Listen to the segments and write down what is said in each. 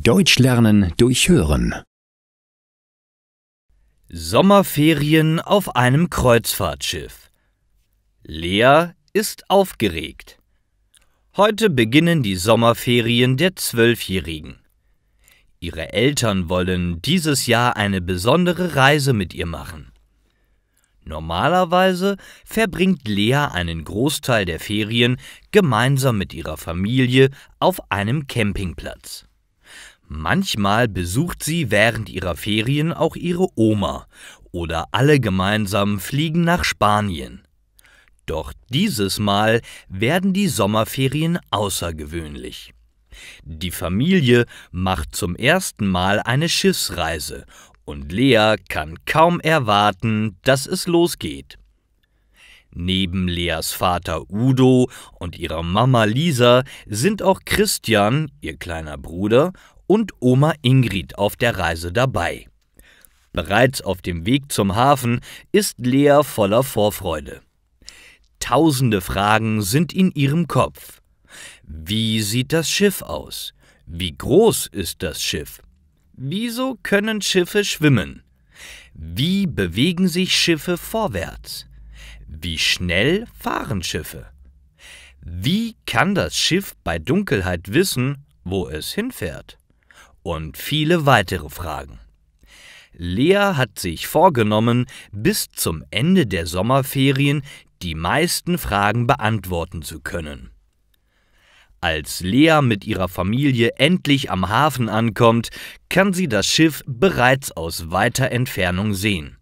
Deutsch lernen durch Hören. Sommerferien auf einem Kreuzfahrtschiff. Lea ist aufgeregt. Heute beginnen die Sommerferien der 12-Jährigen. Ihre Eltern wollen dieses Jahr eine besondere Reise mit ihr machen. Normalerweise verbringt Lea einen Großteil der Ferien gemeinsam mit ihrer Familie auf einem Campingplatz. Manchmal besucht sie während ihrer Ferien auch ihre Oma oder alle gemeinsam fliegen nach Spanien. Doch dieses Mal werden die Sommerferien außergewöhnlich. Die Familie macht zum ersten Mal eine Schiffsreise und Lea kann kaum erwarten, dass es losgeht. Neben Leas Vater Udo und ihrer Mama Lisa sind auch Christian, ihr kleiner Bruder, und Oma Ingrid auf der Reise dabei. Bereits auf dem Weg zum Hafen ist Lea voller Vorfreude. Tausende Fragen sind in ihrem Kopf. Wie sieht das Schiff aus? Wie groß ist das Schiff? Wieso können Schiffe schwimmen? Wie bewegen sich Schiffe vorwärts? Wie schnell fahren Schiffe? Wie kann das Schiff bei Dunkelheit wissen, wo es hinfährt? Und viele weitere Fragen. Lea hat sich vorgenommen, bis zum Ende der Sommerferien die meisten Fragen beantworten zu können. Als Lea mit ihrer Familie endlich am Hafen ankommt, kann sie das Schiff bereits aus weiter Entfernung sehen.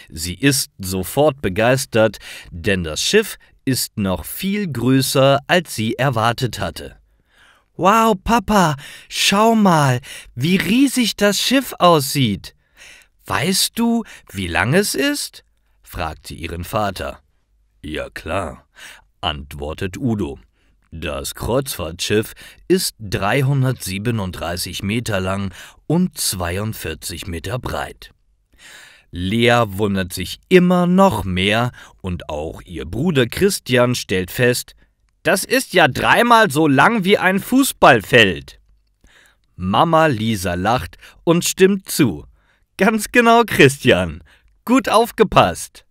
Sie ist sofort begeistert, denn das Schiff ist noch viel größer, als sie erwartet hatte. »Wow, Papa, schau mal, wie riesig das Schiff aussieht. Weißt du, wie lang es ist?« fragt sie ihren Vater. »Ja klar«, antwortet Udo. »Das Kreuzfahrtschiff ist 337 Meter lang und 42 Meter breit.« Lea wundert sich immer noch mehr und auch ihr Bruder Christian stellt fest, »Das ist ja 3-mal so lang wie ein Fußballfeld.« Mama Lisa lacht und stimmt zu. »Ganz genau, Christian. Gut aufgepasst.«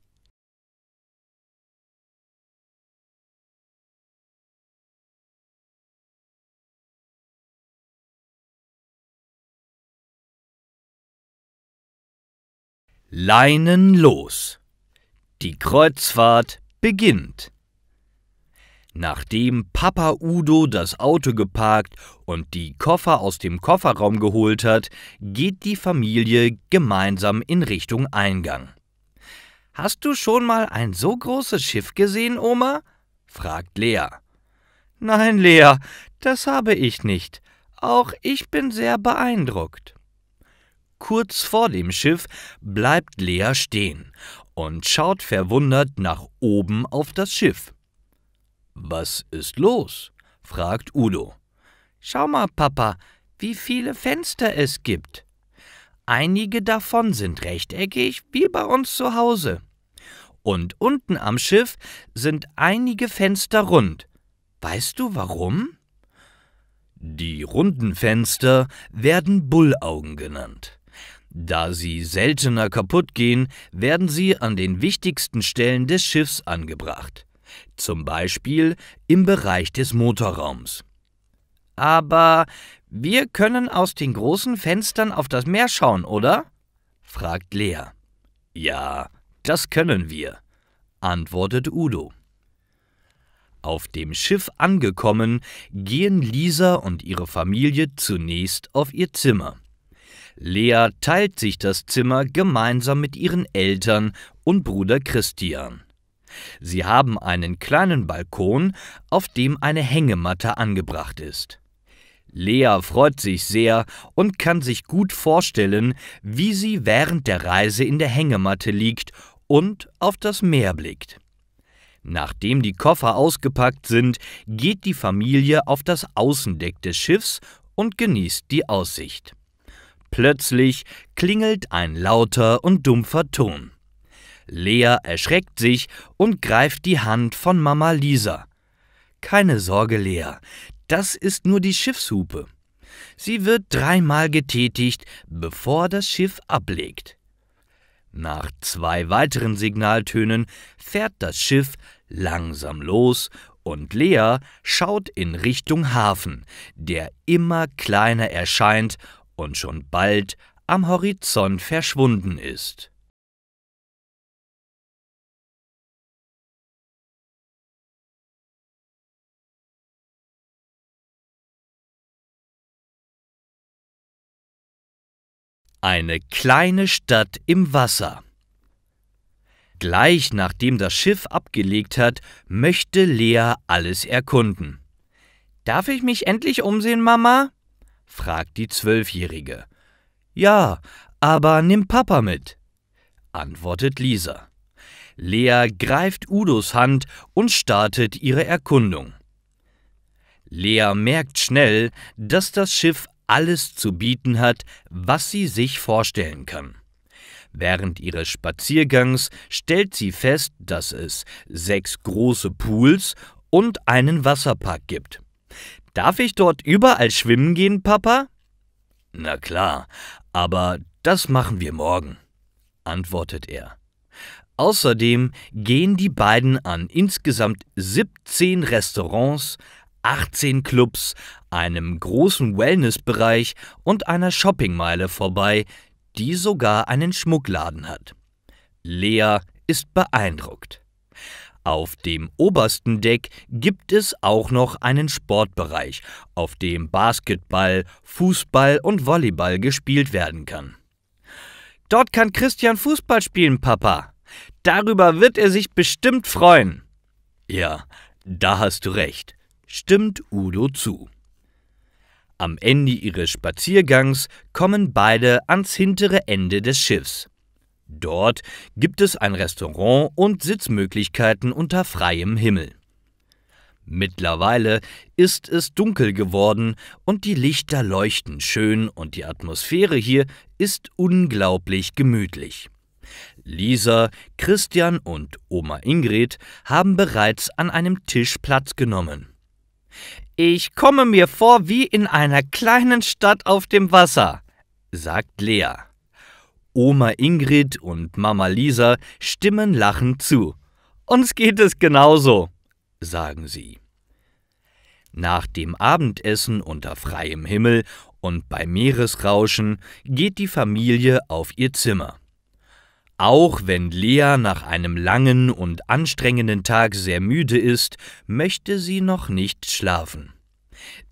Leinen los. Die Kreuzfahrt beginnt. Nachdem Papa Udo das Auto geparkt und die Koffer aus dem Kofferraum geholt hat, geht die Familie gemeinsam in Richtung Eingang. »Hast du schon mal ein so großes Schiff gesehen, Oma?« fragt Lea. »Nein, Lea, das habe ich nicht. Auch ich bin sehr beeindruckt.« Kurz vor dem Schiff bleibt Lea stehen und schaut verwundert nach oben auf das Schiff. »Was ist los?« fragt Udo. »Schau mal, Papa, wie viele Fenster es gibt. Einige davon sind rechteckig, wie bei uns zu Hause. Und unten am Schiff sind einige Fenster rund. Weißt du, warum?« Die runden Fenster werden Bullaugen genannt. Da sie seltener kaputt gehen, werden sie an den wichtigsten Stellen des Schiffs angebracht. Zum Beispiel im Bereich des Motorraums. »Aber wir können aus den großen Fenstern auf das Meer schauen, oder?« fragt Lea. »Ja, das können wir«, antwortet Udo. Auf dem Schiff angekommen, gehen Lisa und ihre Familie zunächst auf ihr Zimmer. Lea teilt sich das Zimmer gemeinsam mit ihren Eltern und Bruder Christian. Sie haben einen kleinen Balkon, auf dem eine Hängematte angebracht ist. Lea freut sich sehr und kann sich gut vorstellen, wie sie während der Reise in der Hängematte liegt und auf das Meer blickt. Nachdem die Koffer ausgepackt sind, geht die Familie auf das Außendeck des Schiffs und genießt die Aussicht. Plötzlich klingelt ein lauter und dumpfer Ton. Lea erschreckt sich und greift die Hand von Mama Lisa. »Keine Sorge, Lea, das ist nur die Schiffshupe.« Sie wird 3-mal getätigt, bevor das Schiff ablegt. Nach 2 weiteren Signaltönen fährt das Schiff langsam los und Lea schaut in Richtung Hafen, der immer kleiner erscheint und schon bald am Horizont verschwunden ist. Eine kleine Stadt im Wasser. Gleich nachdem das Schiff abgelegt hat, möchte Lea alles erkunden. »Darf ich mich endlich umsehen, Mama?« fragt die 12-Jährige. »Ja, aber nimm Papa mit«, antwortet Lisa. Lea greift Udos Hand und startet ihre Erkundung. Lea merkt schnell, dass das Schiff alles zu bieten hat, was sie sich vorstellen kann. Während ihres Spaziergangs stellt sie fest, dass es 6 große Pools und einen Wasserpark gibt. »Darf ich dort überall schwimmen gehen, Papa?« »Na klar, aber das machen wir morgen«, antwortet er. Außerdem gehen die beiden an insgesamt 17 Restaurants, 18 Clubs, einem großen Wellnessbereich und einer Shoppingmeile vorbei, die sogar einen Schmuckladen hat. Lea ist beeindruckt. Auf dem obersten Deck gibt es auch noch einen Sportbereich, auf dem Basketball, Fußball und Volleyball gespielt werden kann. »Dort kann Christian Fußball spielen, Papa. Darüber wird er sich bestimmt freuen.« »Ja, da hast du recht«, stimmt Udo zu. Am Ende ihres Spaziergangs kommen beide ans hintere Ende des Schiffs. Dort gibt es ein Restaurant und Sitzmöglichkeiten unter freiem Himmel. Mittlerweile ist es dunkel geworden und die Lichter leuchten schön und die Atmosphäre hier ist unglaublich gemütlich. Lisa, Christian und Oma Ingrid haben bereits an einem Tisch Platz genommen. »Ich komme mir vor wie in einer kleinen Stadt auf dem Wasser«, sagt Lea. Oma Ingrid und Mama Lisa stimmen lachend zu. »Uns geht es genauso«, sagen sie. Nach dem Abendessen unter freiem Himmel und bei Meeresrauschen geht die Familie auf ihr Zimmer. Auch wenn Lea nach einem langen und anstrengenden Tag sehr müde ist, möchte sie noch nicht schlafen.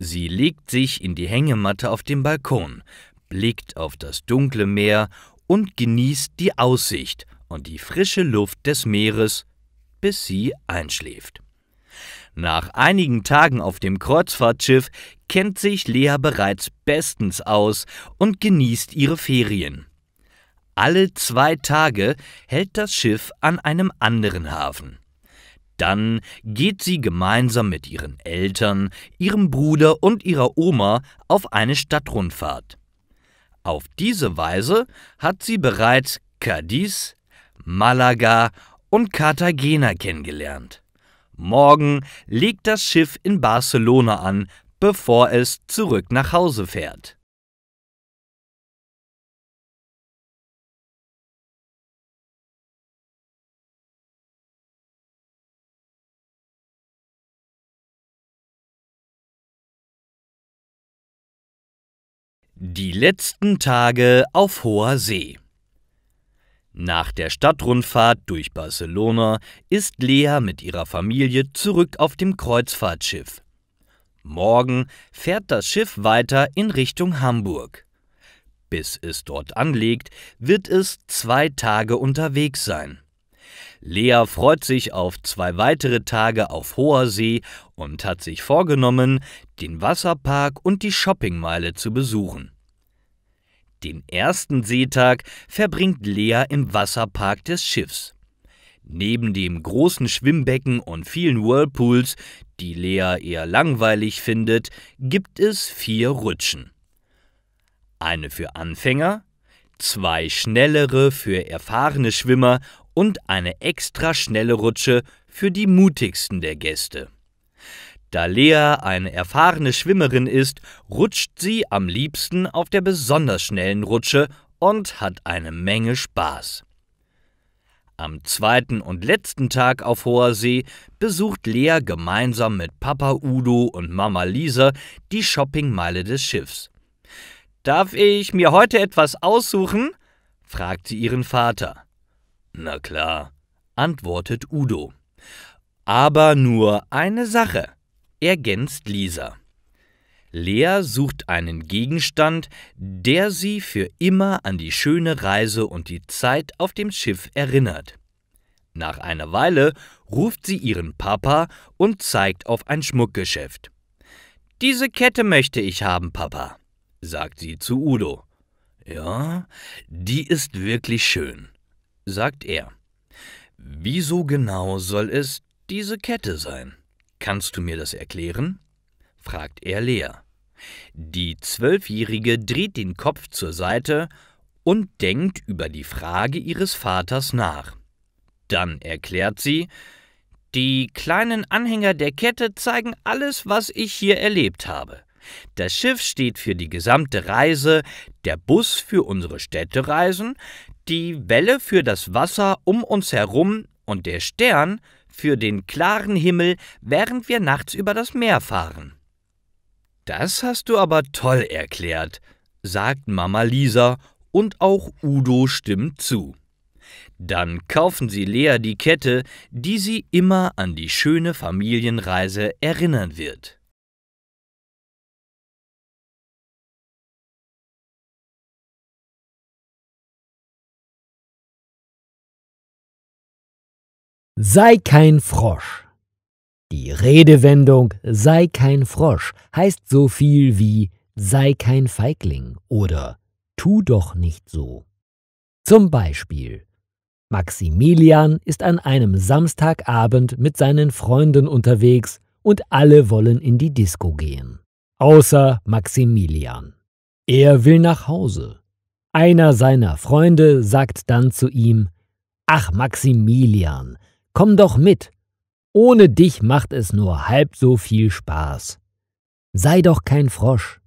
Sie legt sich in die Hängematte auf dem Balkon, blickt auf das dunkle Meer und genießt die Aussicht und die frische Luft des Meeres, bis sie einschläft. Nach einigen Tagen auf dem Kreuzfahrtschiff kennt sich Lea bereits bestens aus und genießt ihre Ferien. Alle 2 Tage hält das Schiff an einem anderen Hafen. Dann geht sie gemeinsam mit ihren Eltern, ihrem Bruder und ihrer Oma auf eine Stadtrundfahrt. Auf diese Weise hat sie bereits Cadiz, Malaga und Cartagena kennengelernt. Morgen legt das Schiff in Barcelona an, bevor es zurück nach Hause fährt. Die letzten Tage auf hoher See. Nach der Stadtrundfahrt durch Barcelona ist Lea mit ihrer Familie zurück auf dem Kreuzfahrtschiff. Morgen fährt das Schiff weiter in Richtung Hamburg. Bis es dort anlegt, wird es 2 Tage unterwegs sein. Lea freut sich auf 2 weitere Tage auf hoher See und hat sich vorgenommen, den Wasserpark und die Shoppingmeile zu besuchen. Den ersten Seetag verbringt Lea im Wasserpark des Schiffs. Neben dem großen Schwimmbecken und vielen Whirlpools, die Lea eher langweilig findet, gibt es 4 Rutschen. Eine für Anfänger, 2 schnellere für erfahrene Schwimmer und eine extra schnelle Rutsche für die mutigsten der Gäste. Da Lea eine erfahrene Schwimmerin ist, rutscht sie am liebsten auf der besonders schnellen Rutsche und hat eine Menge Spaß. Am zweiten und letzten Tag auf hoher See besucht Lea gemeinsam mit Papa Udo und Mama Lisa die Shoppingmeile des Schiffs. »Darf ich mir heute etwas aussuchen?« fragt sie ihren Vater. »Na klar«, antwortet Udo. »Aber nur eine Sache«, ergänzt Lisa. Lea sucht einen Gegenstand, der sie für immer an die schöne Reise und die Zeit auf dem Schiff erinnert. Nach einer Weile ruft sie ihren Papa und zeigt auf ein Schmuckgeschäft. »Diese Kette möchte ich haben, Papa«, sagt sie zu Udo. »Ja, die ist wirklich schön«, sagt er. »Wieso genau soll es diese Kette sein? Kannst du mir das erklären?« fragt er Lea. Die 12-Jährige dreht den Kopf zur Seite und denkt über die Frage ihres Vaters nach. Dann erklärt sie: »Die kleinen Anhänger der Kette zeigen alles, was ich hier erlebt habe. Das Schiff steht für die gesamte Reise, der Bus für unsere Städtereisen, die Welle für das Wasser um uns herum und der Stern für den klaren Himmel, während wir nachts über das Meer fahren.« »Das hast du aber toll erklärt«, sagt Mama Lisa, und auch Udo stimmt zu. Dann kaufen sie Lea die Kette, die sie immer an die schöne Familienreise erinnern wird. Sei kein Frosch. Die Redewendung »sei kein Frosch« heißt so viel wie »sei kein Feigling« oder »tu doch nicht so«. Zum Beispiel: Maximilian ist an einem Samstagabend mit seinen Freunden unterwegs und alle wollen in die Disco gehen. Außer Maximilian. Er will nach Hause. Einer seiner Freunde sagt dann zu ihm: »Ach Maximilian, komm doch mit. Ohne dich macht es nur halb so viel Spaß. Sei doch kein Frosch.«